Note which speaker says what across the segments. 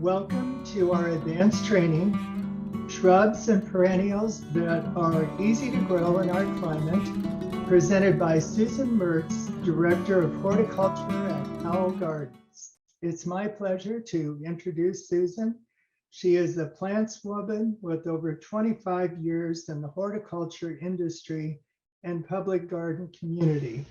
Speaker 1: Welcome to our advanced training, Shrubs and Perennials that are easy to grow in our climate, presented by Susan Mertz, Director of Horticulture at Powell Gardens. It's my pleasure to introduce Susan. She is a plants woman with over 25 years in the horticulture industry and public garden community.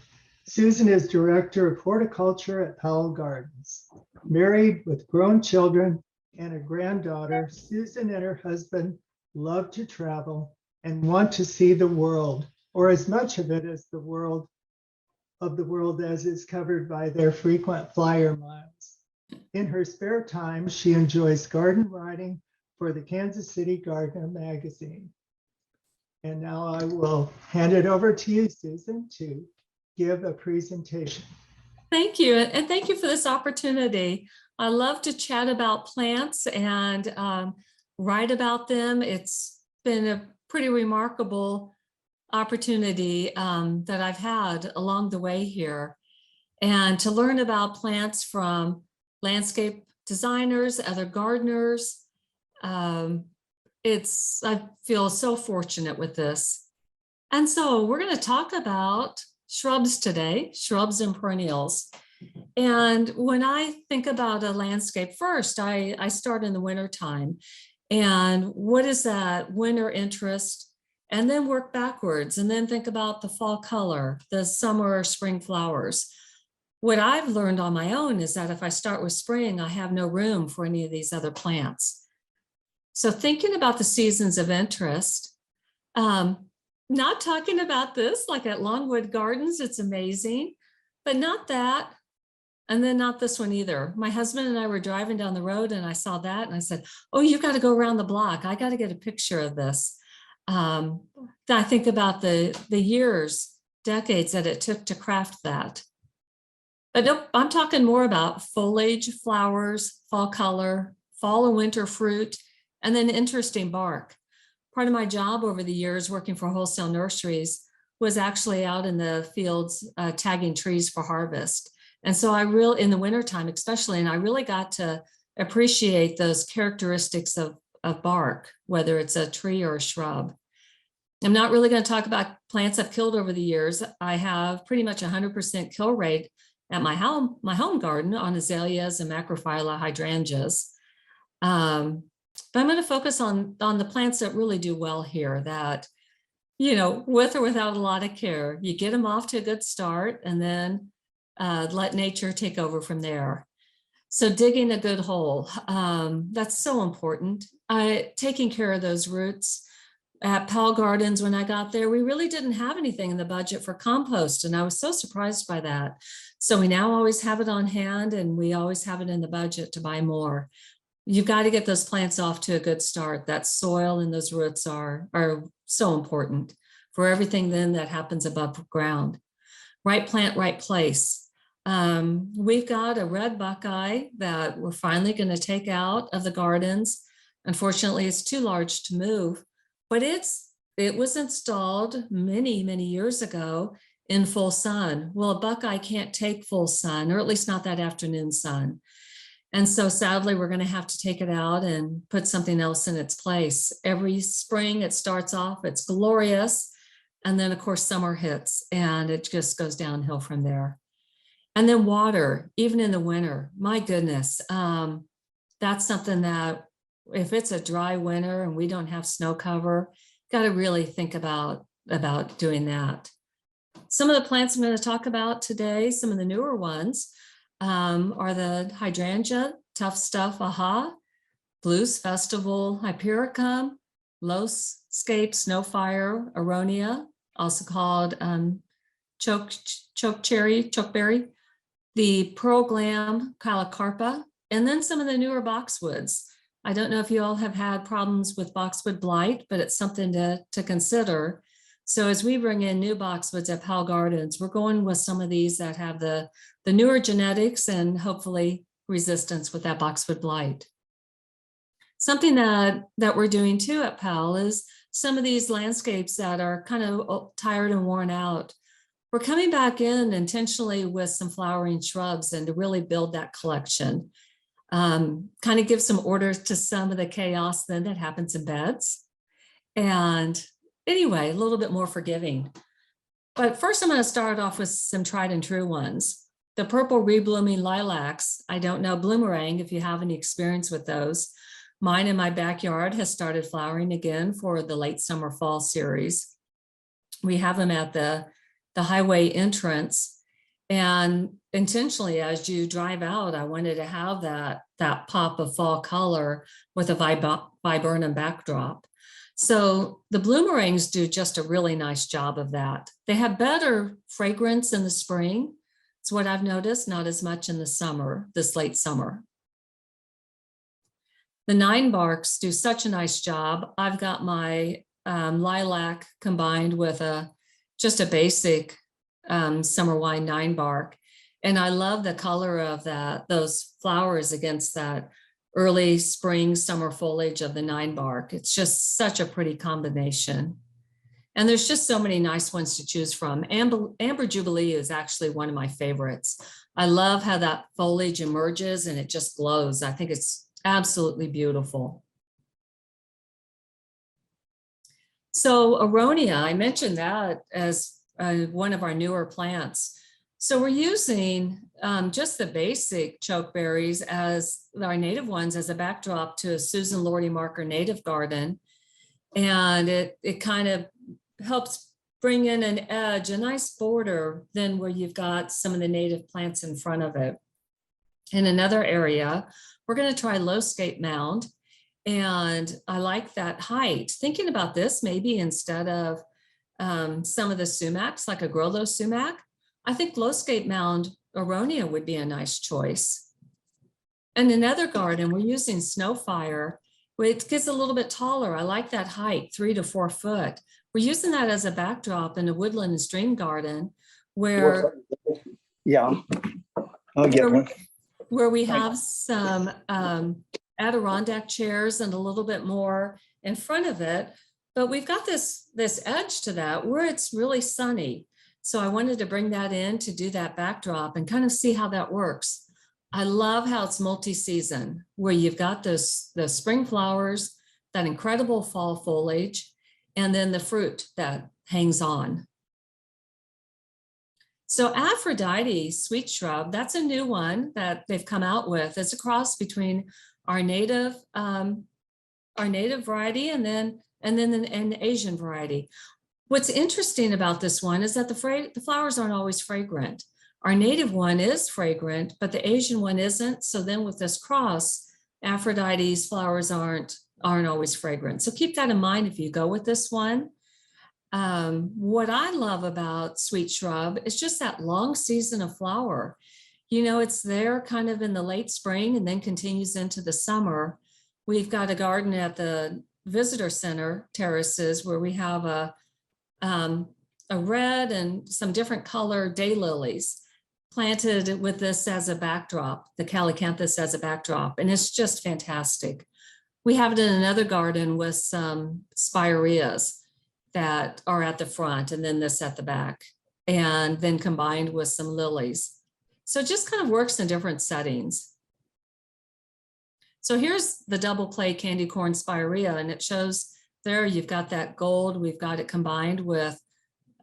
Speaker 1: Susan is Director of Horticulture at Powell Gardens. Married with grown children and a granddaughter, Susan and her husband love to travel and want to see the world, or as much of it as the world as is covered by their frequent flyer miles. In her spare time, she enjoys garden writing for the Kansas City Gardener magazine. And now I will hand it over to you, Susan, to give a presentation.
Speaker 2: Thank you. And thank you for this opportunity. I love to chat about plants and write about them. It's been a pretty remarkable opportunity that I've had along the way here. And to learn about plants from landscape designers, other gardeners. I feel so fortunate with this. And so we're going to talk about shrubs today, shrubs and perennials. And when I think about a landscape, first, I start in the wintertime. And what is that winter interest? And then work backwards and then think about the fall color, the summer or spring flowers. What I've learned on my own is that if I start with spring, I have no room for any of these other plants. So thinking about the seasons of interest, not talking about this like at Longwood Gardens, it's amazing, but not that. And then not this one either. My husband and I were driving down the road and I saw that and I said, oh, you got to go around the block. I got to get a picture of this. I think about the years, decades that it took to craft that. But nope, I'm talking more about foliage, flowers, fall color, fall and winter fruit, and then interesting bark. Part of my job over the years working for wholesale nurseries was actually out in the fields tagging trees for harvest. And so in the wintertime especially, and I really got to appreciate those characteristics of bark, whether it's a tree or a shrub. I'm not really going to talk about plants I've killed over the years. I have pretty much 100% kill rate at my home garden on azaleas and macrophylla hydrangeas. But I'm going to focus on the plants that really do well here that, with or without a lot of care, you get them off to a good start and then let nature take over from there. So digging a good hole, that's so important. Taking care of those roots. At Powell Gardens, when I got there, we really didn't have anything in the budget for compost, and I was so surprised by that. So we now always have it on hand, and we always have it in the budget to buy more. You've got to get those plants off to a good start. That soil and those roots are so important for everything then that happens above ground. Right plant, right place. We've got a red buckeye that we're finally going to take out of the gardens. Unfortunately, it's too large to move, but it was installed many, many years ago in full sun. Well, a buckeye can't take full sun, or at least not that afternoon sun. And so sadly, we're going to have to take it out and put something else in its place. Every spring, it starts off, it's glorious. And then, of course, summer hits and it just goes downhill from there. And then water, even in the winter, my goodness, that's something that if it's a dry winter and we don't have snow cover, got to really think about doing that. Some of the plants I'm going to talk about today, some of the newer ones, are the hydrangea, Tough Stuff, Aha, Blues Festival, Hypericum, Lowscape, Snowfire, Aronia, also called chokeberry, the Pearl Glam, Calocarpa, and then some of the newer boxwoods. I don't know if you all have had problems with boxwood blight, but it's something to consider. So as we bring in new boxwoods at Powell Gardens, we're going with some of these that have the newer genetics and hopefully resistance with that boxwood blight. Something that we're doing too at Powell is some of these landscapes that are kind of tired and worn out. We're coming back in intentionally with some flowering shrubs and to really build that collection. kind of give some order to some of the chaos then that happens in beds. And anyway, a little bit more forgiving. But first I'm going to start off with some tried and true ones. The purple reblooming lilacs. I don't know, bloomerang, if you have any experience with those. Mine in my backyard has started flowering again for the late summer fall series. We have them at the highway entrance. And intentionally, as you drive out, I wanted to have that pop of fall color with a viburnum backdrop. So the bloomerangs do just a really nice job of that. They have better fragrance in the spring. It's what I've noticed, not as much in the summer, this late summer. The 9-barks do such a nice job. I've got my lilac combined with just a basic summer wine 9-bark. And I love the color of those flowers against that early spring, summer foliage of the 9-bark. It's just such a pretty combination. And there's just so many nice ones to choose from. Amber Jubilee is actually one of my favorites. I love how that foliage emerges and it just glows. I think it's absolutely beautiful. So Aronia, I mentioned that as one of our newer plants. So we're using just the basic chokeberries as our native ones as a backdrop to a Susan Lordy Marker native garden. And it kind of helps bring in an edge, a nice border then where you've got some of the native plants in front of it. In another area, we're going to try Lowscape Mound. And I like that height. Thinking about this, maybe instead of some of the sumacs, like a Grollo sumac, I think Lowscape Mound Aronia would be a nice choice. And another garden, we're using Snowfire, which gets a little bit taller. I like that height, 3 to 4 foot. We're using that as a backdrop in a woodland and stream garden where,
Speaker 3: yeah, I'll get one.
Speaker 2: Where we have some Adirondack chairs and a little bit more in front of it. But we've got this edge to that where it's really sunny. So I wanted to bring that in to do that backdrop and kind of see how that works. I love how it's multi-season, where you've got the spring flowers, that incredible fall foliage, and then the fruit that hangs on. So Aphrodite Sweet Shrub, that's a new one that they've come out with. It's a cross between our native variety and then an Asian variety. What's interesting about this one is that the flowers aren't always fragrant. Our native one is fragrant, but the Asian one isn't. So then with this cross, Aphrodite's flowers aren't always fragrant. So keep that in mind if you go with this one. What I love about Sweet Shrub is just that long season of flower. You know, it's there kind of in the late spring and then continues into the summer. We've got a garden at the visitor center terraces where we have a red and some different color daylilies planted with this as a backdrop, the calycanthus as a backdrop, and it's just fantastic. We have it in another garden with some spireas that are at the front and then this at the back, and then combined with some lilies. So it just kind of works in different settings. So here's the double play candy corn spirea, and it shows there you've got that gold. We've got it combined with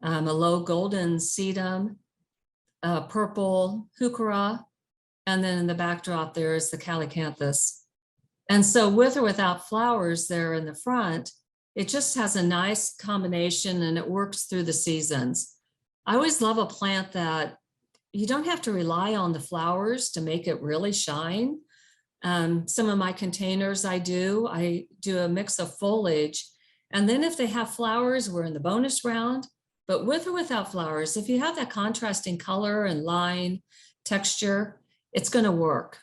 Speaker 2: a low golden sedum, purple heuchera, and then in the backdrop there is the calycanthus. And so with or without flowers there in the front, it just has a nice combination and it works through the seasons. I always love a plant that you don't have to rely on the flowers to make it really shine. Some of my containers I do a mix of foliage. And then if they have flowers, we're in the bonus round. But with or without flowers, if you have that contrasting color and line texture, it's going to work.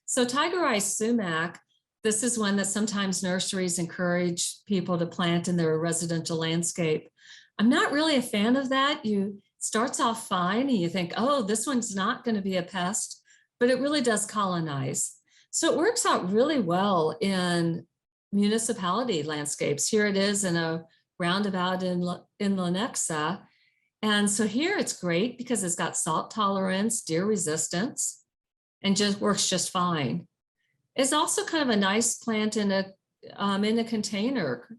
Speaker 2: So Tiger Eye Sumac, this is one that sometimes nurseries encourage people to plant in their residential landscape. I'm not really a fan of that. It starts off fine and you think, oh, this one's not going to be a pest, but it really does colonize. So it works out really well in municipality landscapes. Here it is in a roundabout in Lenexa. And so here it's great because it's got salt tolerance, deer resistance. and just works just fine. It's also kind of a nice plant in a container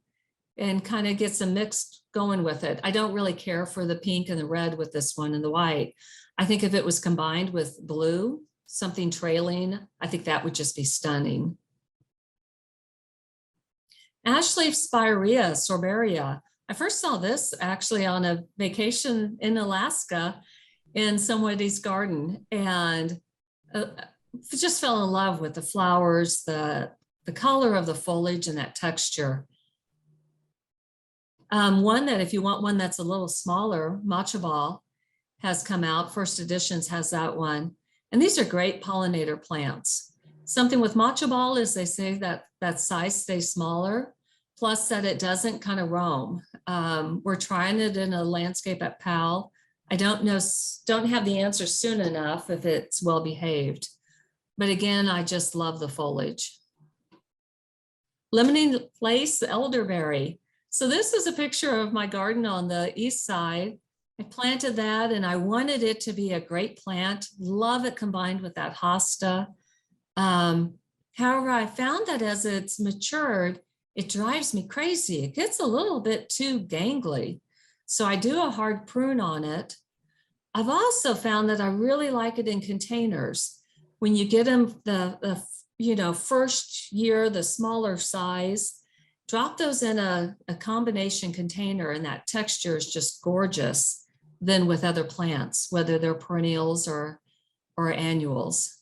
Speaker 2: and kind of gets a mix going with it. I don't really care for the pink and the red with this one and the white. I think if it was combined with blue, something trailing, I think that would just be stunning. Ashleaf spirea, sorbaria. I first saw this actually on a vacation in Alaska in somebody's garden, and just fell in love with the flowers, the color of the foliage and that texture. One that if you want one that's a little smaller, matcha ball has come out. First Editions has that one. And these are great pollinator plants. Something with matcha ball is they say that that size stays smaller, plus that it doesn't kind of roam. We're trying it in a landscape at PAL. I don't have the answer soon enough if it's well behaved. But again, I just love the foliage. Lemony lace elderberry. So this is a picture of my garden on the east side. I planted that and I wanted it to be a great plant. Love it combined with that hosta. However, I found that as it's matured, it drives me crazy. It gets a little bit too gangly. So I do a hard prune on it. I've also found that I really like it in containers. When you get them the first year, the smaller size, drop those in a combination container and that texture is just gorgeous than with other plants, whether they're perennials or annuals.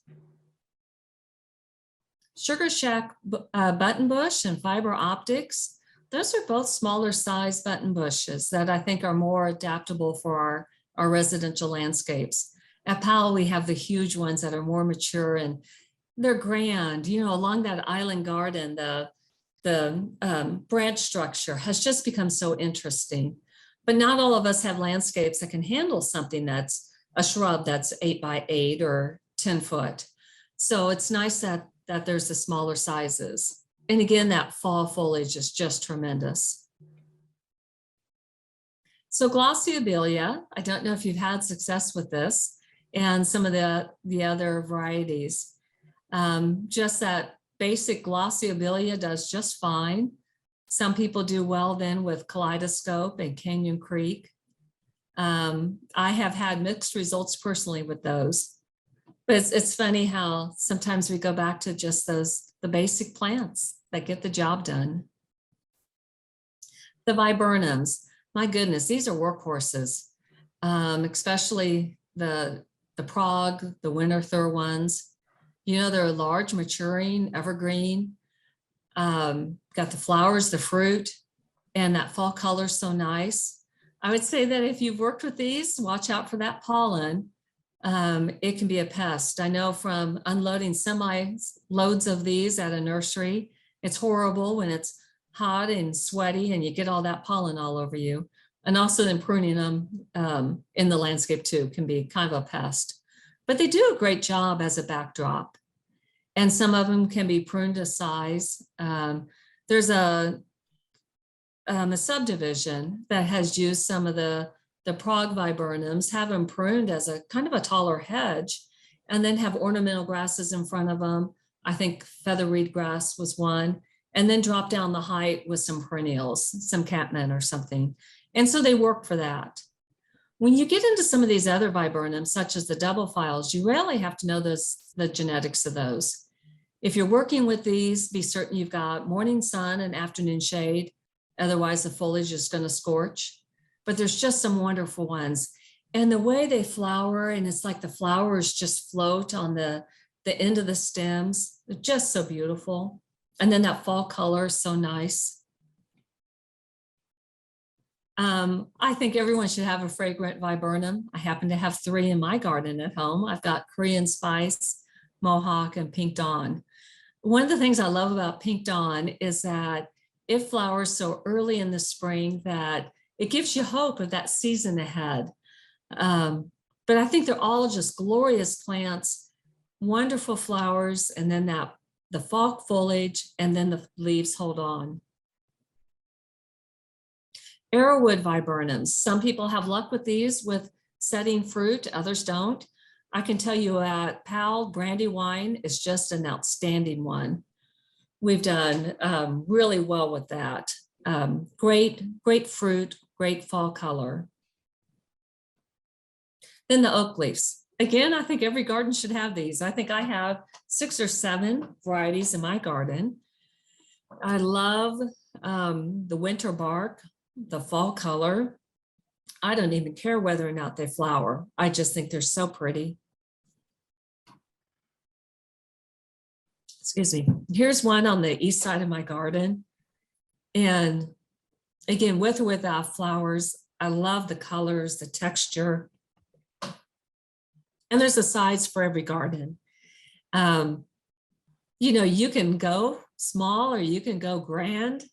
Speaker 2: Sugar Shack buttonbush and fiber optics. Those are both smaller size button bushes that I think are more adaptable for our residential landscapes. At Powell, we have the huge ones that are more mature and they're grand. You know, along that island garden, the branch structure has just become so interesting. But not all of us have landscapes that can handle something that's a shrub that's 8 by 8 or 10 foot. So it's nice that there's the smaller sizes. And again, that fall foliage is just tremendous. So Glossiobelia, I don't know if you've had success with this and some of the other varieties. Just that basic Glossiobelia does just fine. Some people do well then with Kaleidoscope and Canyon Creek. I have had mixed results personally with those. But it's funny how sometimes we go back to just the basic plants that get the job done. The viburnums, my goodness, these are workhorses, especially the Prague, the winter thur ones. You know, they're large, maturing, evergreen, got the flowers, the fruit, and that fall color so nice. I would say that if you've worked with these, watch out for that pollen. It can be a pest. I know from unloading semi-loads of these at a nursery, it's horrible when it's hot and sweaty and you get all that pollen all over you. And also then pruning them in the landscape too can be kind of a pest. But they do a great job as a backdrop. And some of them can be pruned to size. There's a subdivision that has used some of the Prague viburnums, have them pruned as a kind of a taller hedge, and then have ornamental grasses in front of them. I think featherweed grass was one, and then drop down the height with some perennials, some catmint or something. And so they work for that. When you get into some of these other viburnums, such as the double files, you really have to know the genetics of those. If you're working with these, be certain you've got morning sun and afternoon shade. Otherwise, the foliage is going to scorch. But there's just some wonderful ones. And the way they flower, and it's like the flowers just float on the end of the stems. They're just so beautiful. And then that fall color is so nice. I think everyone should have a fragrant viburnum. I happen to have 3 in my garden at home. I've got Korean Spice, Mohawk, and Pink Dawn. One of the things I love about Pink Dawn is that it flowers so early in the spring that it gives you hope of that season ahead. But I think they're all just glorious plants, wonderful flowers, and then the fall foliage, and then the leaves hold on. Arrowwood viburnums. Some people have luck with these with setting fruit, others don't. I can tell you at Powell, brandy wine is just an outstanding one. We've done really well with that. Great fruit, great fall color. Then the oak leaves. Again, I think every garden should have these. I think I have 6 or 7 varieties in my garden. I love the winter bark, the fall color. I don't even care whether or not they flower. I just think they're so pretty. Excuse me. Here's one on the east side of my garden. And again, with or without flowers, I love the colors, the texture. And there's a size for every garden. You know, you can go small or you can go grand,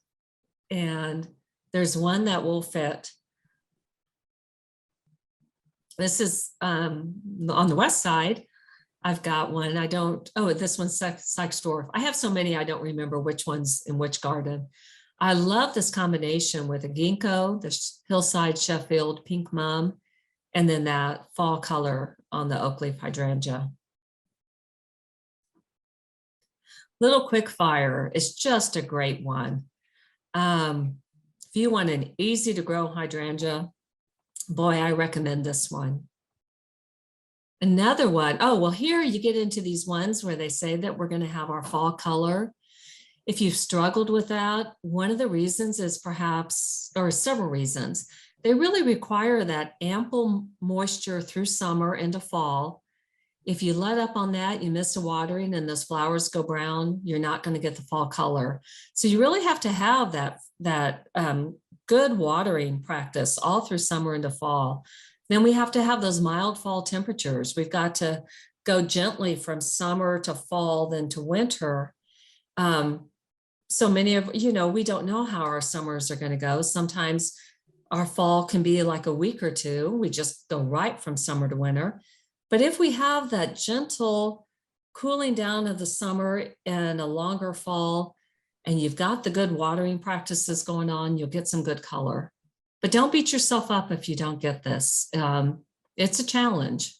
Speaker 2: and there's one that will fit. This is on the west side. I've got one. This one's Sykesdorf. I have so many, I don't remember which one's in which garden. I love this combination with a ginkgo, the hillside Sheffield pink mum, and then that fall color on the oak leaf hydrangea. Little Quickfire is just a great one. If you want an easy to grow hydrangea, boy, I recommend this one. Another one, oh, well, here you get into these ones where they say that we're going to have our fall color. If you've struggled with that, one of the reasons is perhaps, or several reasons, they really require that ample moisture through summer into fall. If you let up on that, you miss a watering and those flowers go brown, you're not going to get the fall color. So you really have to have that good watering practice all through summer into fall. Then we have to have those mild fall temperatures. We've got to go gently from summer to fall, then to winter. So many of, we don't know how our summers are going to go. Sometimes our fall can be like a week or two. We just go right from summer to winter. But if we have that gentle cooling down of the summer and a longer fall, and you've got the good watering practices going on, you'll get some good color. But don't beat yourself up if you don't get this. It's a challenge.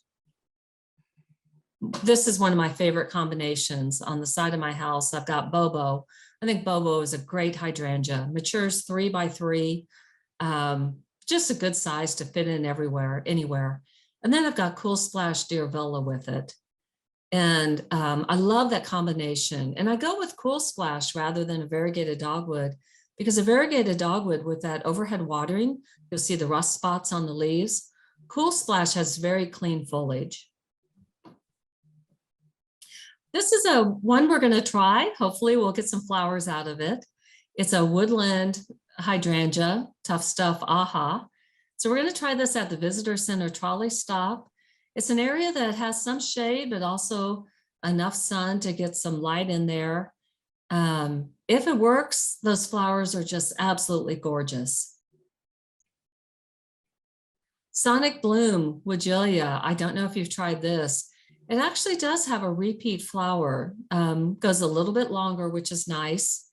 Speaker 2: This is one of my favorite combinations. On the side of my house, I've got Bobo. I think Bobo is a great hydrangea. Matures 3 by 3, just a good size to fit in everywhere, anywhere. And then I've got Cool Splash Deer Villa with it. And I love that combination. And I go with Cool Splash rather than a variegated dogwood, because a variegated dogwood with that overhead watering, you'll see the rust spots on the leaves. Cool Splash has very clean foliage. This is one we're going to try. Hopefully we'll get some flowers out of it. It's a woodland hydrangea, Tough Stuff Aha. So we're going to try this at the Visitor Center trolley stop. It's an area that has some shade, but also enough sun to get some light in there. If it works, those flowers are just absolutely gorgeous. Sonic Bloom, Woodgelia. I don't know if you've tried this. It actually does have a repeat flower, goes a little bit longer, which is nice.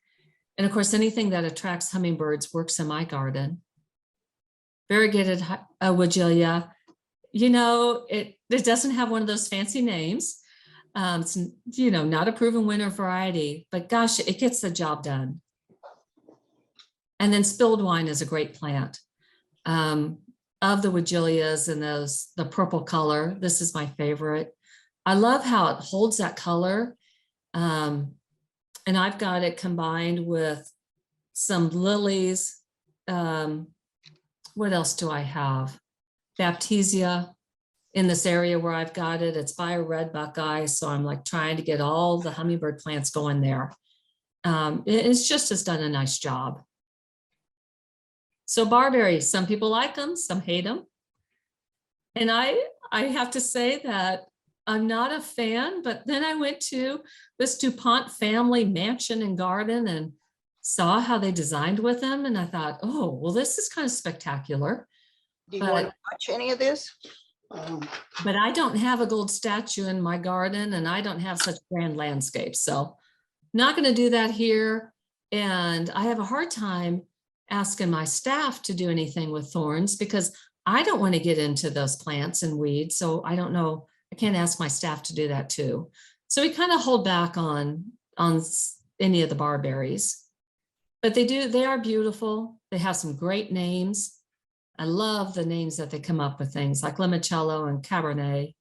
Speaker 2: And of course, anything that attracts hummingbirds works in my garden. Variegated Woodgelia, it doesn't have one of those fancy names. It's, not a proven winter variety, but gosh, it gets the job done. And then Spilled Wine is a great plant. Of the Woodgelias and the purple color, this is my favorite. I love how it holds that color. And I've got it combined with some lilies. What else do I have? Baptisia in this area where I've got it. It's by a red buckeye. So I'm like trying to get all the hummingbird plants going there. It's just has done a nice job. So barberries, some people like them, some hate them. And I have to say that I'm not a fan, but then I went to this DuPont family mansion and garden and saw how they designed with them. And I thought, oh, well, this is kind of spectacular.
Speaker 4: Do you want to watch any of this?
Speaker 2: But I don't have a gold statue in my garden and I don't have such grand landscapes. So not going to do that here. And I have a hard time asking my staff to do anything with thorns because I don't want to get into those plants and weeds. So I don't know I can't ask my staff to do that too. So we kind of hold back on any of the barberries, but they are beautiful. They have some great names. I love the names that they come up with, things like limoncello and cabernet.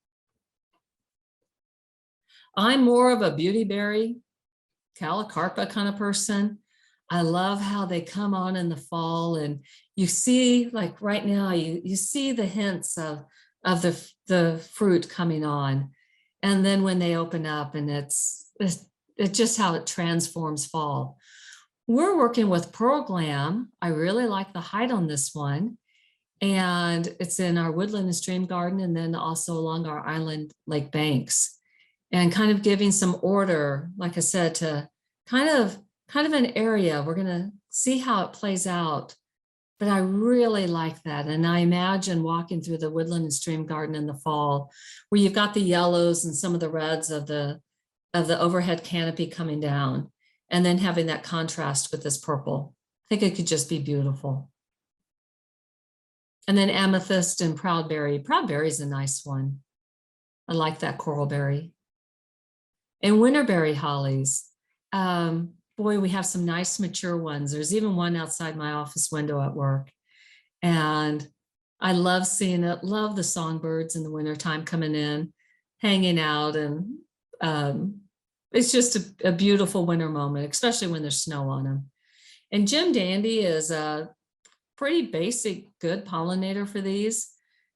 Speaker 2: I'm more of a beautyberry, calicarpa kind of person. I love how they come on in the fall, and you see, like right now, you see the hints of the fruit coming on. And then when they open up, and it's just how it transforms fall. We're working with Pearl Glam. I really like the height on this one. And it's in our woodland and stream garden, and then also along our island lake banks, and kind of giving some order, like I said, to kind of an area. We're going to see how it plays out, but I really like that. And I imagine walking through the woodland and stream garden in the fall, where you've got the yellows and some of the reds of the overhead canopy coming down, and then having that contrast with this purple. I think it could just be beautiful. And then amethyst and proudberry. Proudberry is a nice one. I like that coralberry. And winterberry hollies. Boy, we have some nice mature ones. There's even one outside my office window at work. And I love seeing it, love the songbirds in the wintertime coming in, hanging out. And it's just a beautiful winter moment, especially when there's snow on them. And Jim Dandy is a pretty basic, good pollinator for these.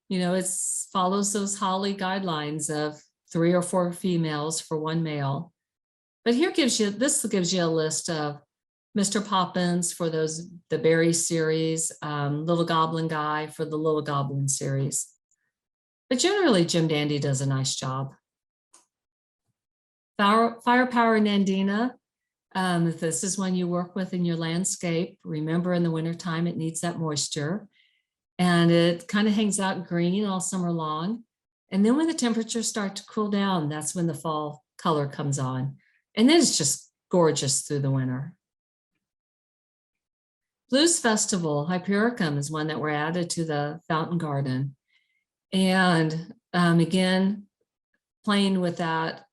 Speaker 2: You know, it follows those holly guidelines of 3 or 4 females for 1 male. But this gives you a list of Mr. Poppins for the berry series, Little Goblin Guy for the Little Goblin series. But generally, Jim Dandy does a nice job. Firepower Nandina. If this is one you work with in your landscape, remember in the wintertime, it needs that moisture. And it kind of hangs out green all summer long. And then when the temperatures start to cool down, that's when the fall color comes on. And then it's just gorgeous through the winter. Blues Festival, Hypericum, is one that were added to the fountain garden. And again, playing with that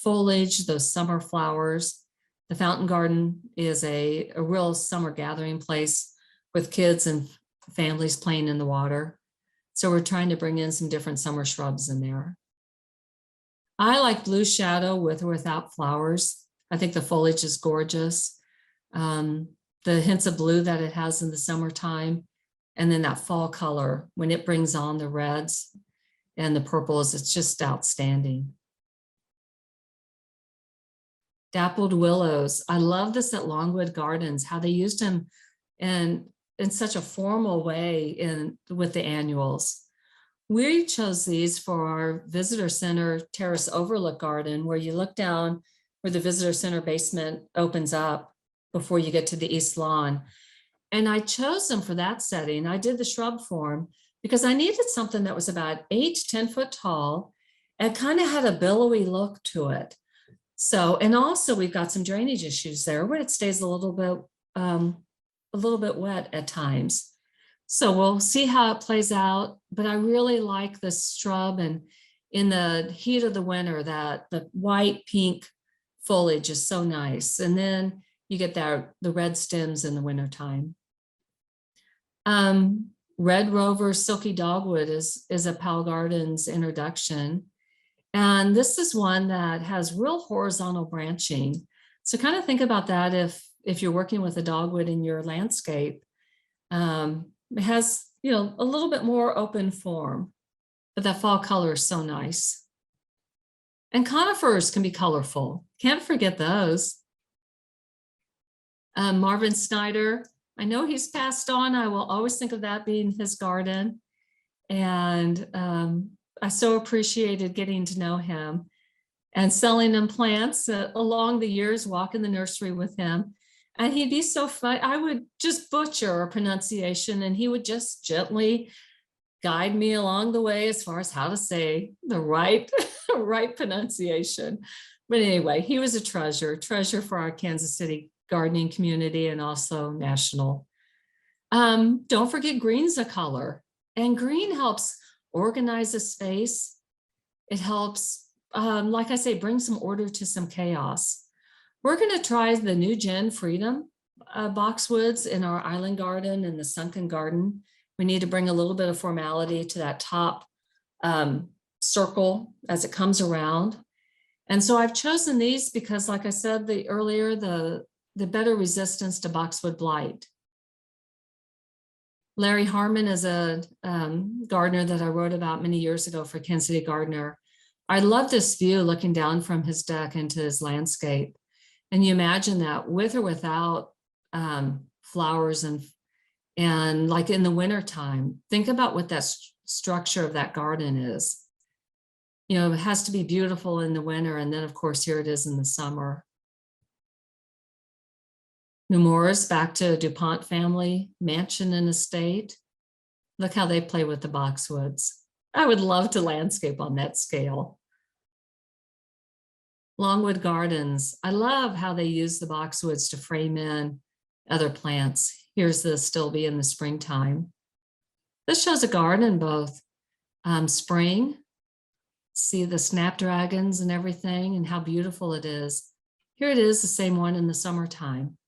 Speaker 2: foliage, those summer flowers. The fountain garden is a real summer gathering place with kids and families playing in the water. So we're trying to bring in some different summer shrubs in there. I like Blue Shadow with or without flowers. I think the foliage is gorgeous. The hints of blue that it has in the summertime, and then that fall color when it brings on the reds and the purples, it's just outstanding. Dappled willows. I love this at Longwood Gardens, how they used them in such a formal way with the annuals. We chose these for our visitor center terrace overlook garden, where you look down where the visitor center basement opens up before you get to the east lawn. And I chose them for that setting. I did the shrub form because I needed something that was about 8 to 10 foot tall and kind of had a billowy look to it. So, and also we've got some drainage issues there where it stays a little bit wet at times. So we'll see how it plays out, but I really like this shrub, and in the heat of the winter, that the white pink foliage is so nice. And then you get the red stems in the wintertime. Red Rover Silky Dogwood is a Powell Gardens introduction. And this is one that has real horizontal branching. So kind of think about that if you're working with a dogwood in your landscape. It has, a little bit more open form, but that fall color is so nice. And conifers can be colorful. Can't forget those. Marvin Snyder, I know he's passed on. I will always think of that being his garden. And I so appreciated getting to know him and selling him plants along the years, walk in the nursery with him. And he'd be so fun. I would just butcher a pronunciation, and he would just gently guide me along the way as far as how to say the right pronunciation. But anyway, he was a treasure for our Kansas City gardening community and also national. Don't forget green's a color, and green helps organize a space. It helps, like I say, bring some order to some chaos. We're going to try the new Gen Freedom boxwoods in our island garden and the sunken garden. We need to bring a little bit of formality to that top circle as it comes around. And so I've chosen these because, like I said earlier, the better resistance to boxwood blight. Larry Harmon is a gardener that I wrote about many years ago for Kansas City Gardener. I love this view looking down from his deck into his landscape. And you imagine that with or without flowers and like in the wintertime, think about what that structure of that garden is. You know, it has to be beautiful in the winter. And then of course, here it is in the summer. Nemours, back to DuPont family, mansion and estate. Look how they play with the boxwoods. I would love to landscape on that scale. Longwood Gardens. I love how they use the boxwoods to frame in other plants. Here's the Stilby in the springtime. This shows a garden both spring. See the snapdragons and everything and how beautiful it is. Here it is, the same one in the summertime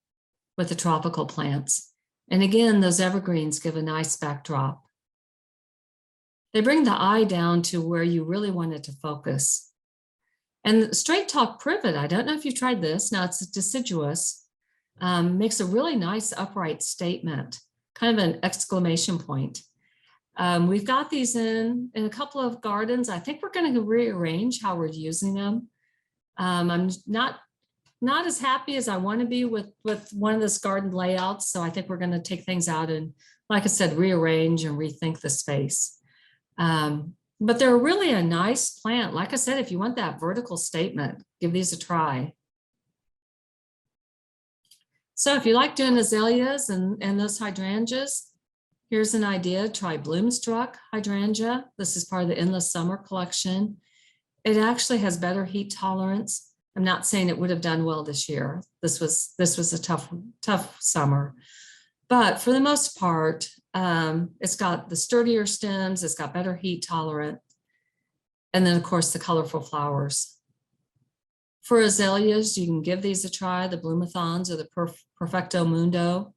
Speaker 2: with the tropical plants. And again, those evergreens give a nice backdrop. They bring the eye down to where you really want it to focus. And straight top privet, I don't know if you tried this. Now it's deciduous, makes a really nice upright statement, kind of an exclamation point. We've got these in a couple of gardens. I think we're going to rearrange how we're using them. I'm not as happy as I want to be with one of this garden layouts. So I think we're going to take things out and, like I said, rearrange and rethink the space. But they're really a nice plant. Like I said, if you want that vertical statement, give these a try. So if you like doing azaleas and those hydrangeas, here's an idea. Try Bloomstruck hydrangea. This is part of the Endless Summer collection. It actually has better heat tolerance. I'm not saying it would have done well this year. This was a tough summer. But for the most part, it's got the sturdier stems, it's got better heat tolerant, and then of course the colorful flowers. For azaleas, you can give these a try, the Bloomathons or the Perfecto Mundo,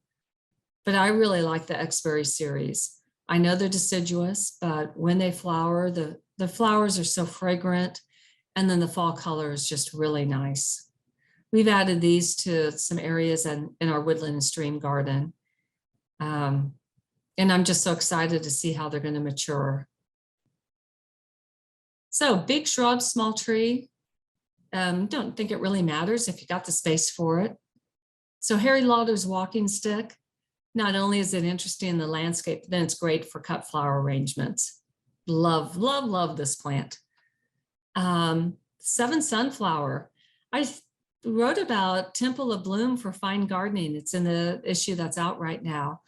Speaker 2: but I really like the Exberry series. I know they're deciduous, but when they flower, the flowers are so fragrant, and then the fall color is just really nice. We've added these to some areas in our woodland and stream garden. And I'm just so excited to see how they're going to mature. So big shrub, small tree. Don't think it really matters if you got the space for it. So Harry Lauder's walking stick. Not only is it interesting in the landscape, but then it's great for cut flower arrangements. Love, love, love this plant. Seven Sunflower. I wrote about Temple of Bloom for Fine Gardening. It's in the issue that's out right now.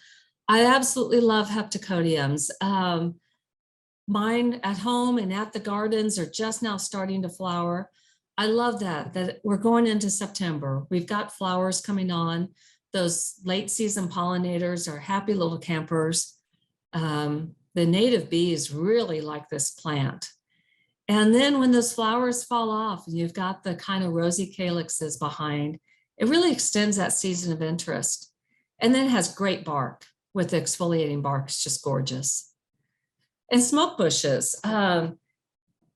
Speaker 2: I absolutely love heptacodiums. Mine at home and at the gardens are just now starting to flower. I love that we're going into September. We've got flowers coming on. Those late season pollinators are happy little campers. The native bees really like this plant. And then when those flowers fall off and you've got the kind of rosy calyxes behind, it really extends that season of interest. And then it has great bark with the exfoliating bark. It's just gorgeous. And smoke bushes,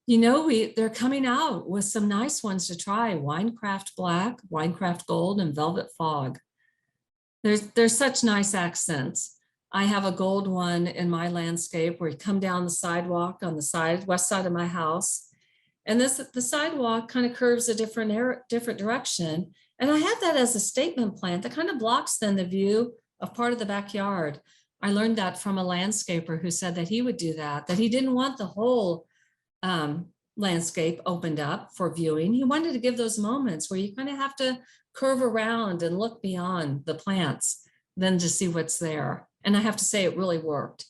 Speaker 2: you know, they're coming out with some nice ones to try. Winecraft Black, Winecraft Gold, and Velvet Fog. There's such nice accents. I have a gold one in my landscape where you come down the sidewalk on the west side of my house. And the sidewalk kind of curves a different direction. And I have that as a statement plant that kind of blocks then the view of part of the backyard. I learned that from a landscaper who said that he would do that he didn't want the whole landscape opened up for viewing. He wanted to give those moments where you kind of have to curve around and look beyond the plants than to see what's there. And I have to say it really worked.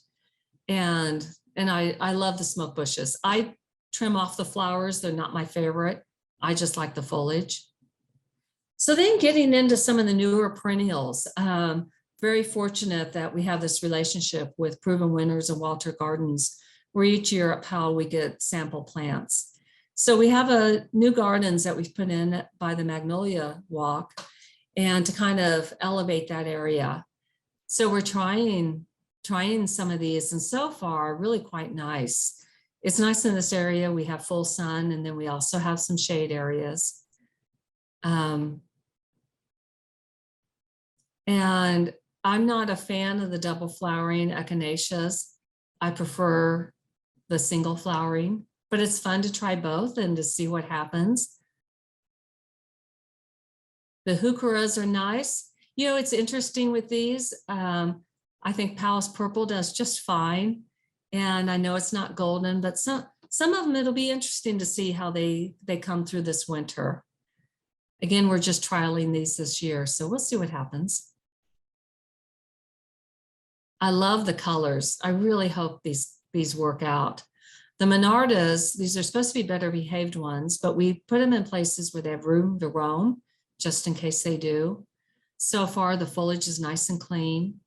Speaker 2: And I love the smoke bushes. I trim off the flowers. They're not my favorite. I just like the foliage. So then getting into some of the newer perennials, very fortunate that we have this relationship with Proven Winners and Walter Gardens, where each year at Powell we get sample plants. So we have a new gardens that we've put in by the Magnolia Walk, and to kind of elevate that area. So we're trying some of these, and so far really quite nice. It's nice in this area. We have full sun, and then we also have some shade areas. And I'm not a fan of the double flowering echinaceas. I prefer the single flowering, but it's fun to try both and to see what happens. The heucheras are nice. You know, it's interesting with these. I think Palace Purple does just fine. And I know it's not golden, but some of them, it'll be interesting to see how they come through this winter. Again, we're just trialing these this year, so we'll see what happens. I love the colors. I really hope these work out. The Monardas, these are supposed to be better behaved ones, but we put them in places where they have room to roam, just in case they do. So far, the foliage is nice and clean.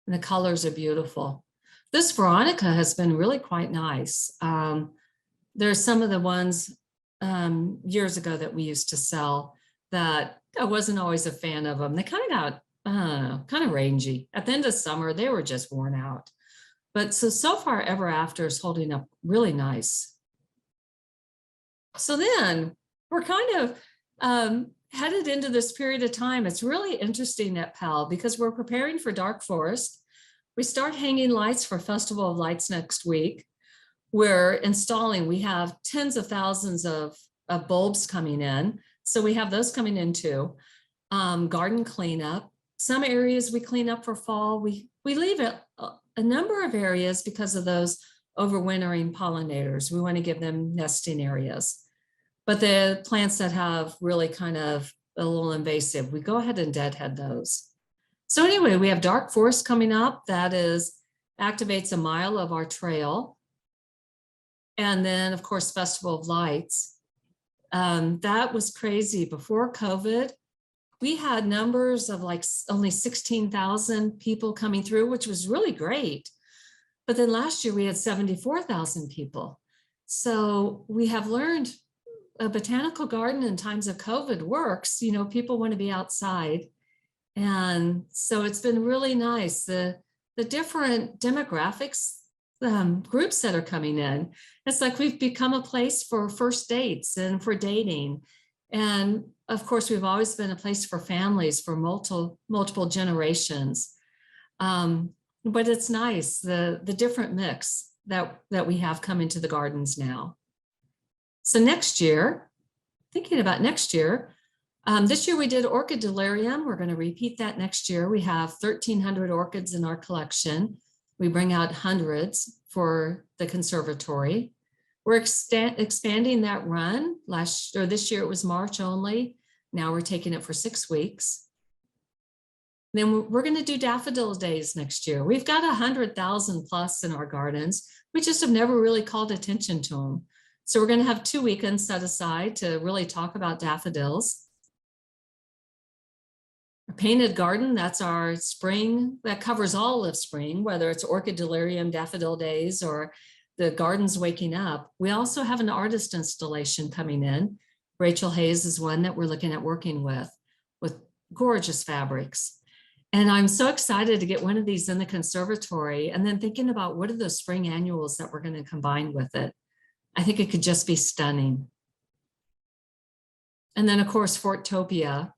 Speaker 2: And the colors are beautiful. This Veronica has been really quite nice. There's some of the ones years ago that we used to sell that I wasn't always a fan of them. They kind of got kind of rangy. At the end of summer, they were just worn out. But so far, Ever After is holding up really nice. So then we're kind of headed into this period of time. It's really interesting at PAL because we're preparing for Dark Forest. We start hanging lights for Festival of Lights next week. We're installing, we have tens of thousands of bulbs coming in. So we have those coming in too. Garden cleanup. Some areas we clean up for fall. We leave a number of areas because of those overwintering pollinators. We want to give them nesting areas. But the plants that have really kind of a little invasive, we go ahead and deadhead those. So anyway, we have Dark Forest coming up. That activates a mile of our trail. And then of course, Festival of Lights. That was crazy. Before COVID, we had numbers of like only 16,000 people coming through, which was really great. But then last year we had 74,000 people. So we have learned a botanical garden in times of COVID works. You know, people want to be outside. And so it's been really nice. The different demographics groups that are coming in. It's like we've become a place for first dates and for dating. And of course, we've always been a place for families for multiple generations. But it's nice, the different mix that we have coming to the gardens now. So next year, thinking about next year, this year we did Orchid Delirium. We're going to repeat that next year. We have 1,300 orchids in our collection. We bring out hundreds for the conservatory. We're expanding that run. This year it was March only. Now we're taking it for 6 weeks. Then we're going to do daffodil days next year. We've got 100,000 plus in our gardens. We just have never really called attention to them. So we're going to have 2 weekends set aside to really talk about daffodils. Our painted garden, that's our spring, that covers all of spring, whether it's Orchid Delirium, Daffodil Days, or the gardens waking up. We also have an artist installation coming in. Rachel Hayes is one that we're looking at working with gorgeous fabrics. And I'm so excited to get one of these in the conservatory and then thinking about what are those spring annuals that we're going to combine with it. I think it could just be stunning. And then of course, Fortopia.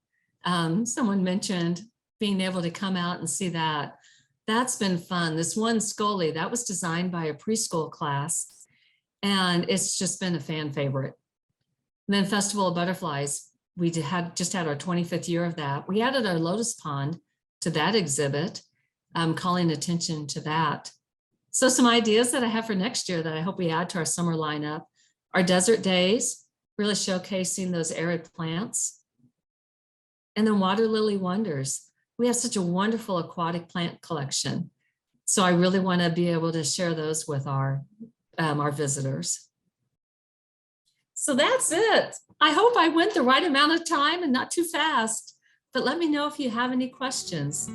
Speaker 2: Someone mentioned being able to come out and see that. That's been fun. This one Scully, that was designed by a preschool class, and it's just been a fan favorite. And then Festival of Butterflies, we just had our 25th year of that. We added our lotus pond to that exhibit, calling attention to that. So some ideas that I have for next year that I hope we add to our summer lineup are desert days, really showcasing those arid plants. And then Water Lily Wonders. We have such a wonderful aquatic plant collection. So I really want to be able to share those with our visitors. So that's it. I hope I went the right amount of time and not too fast, but let me know if you have any questions.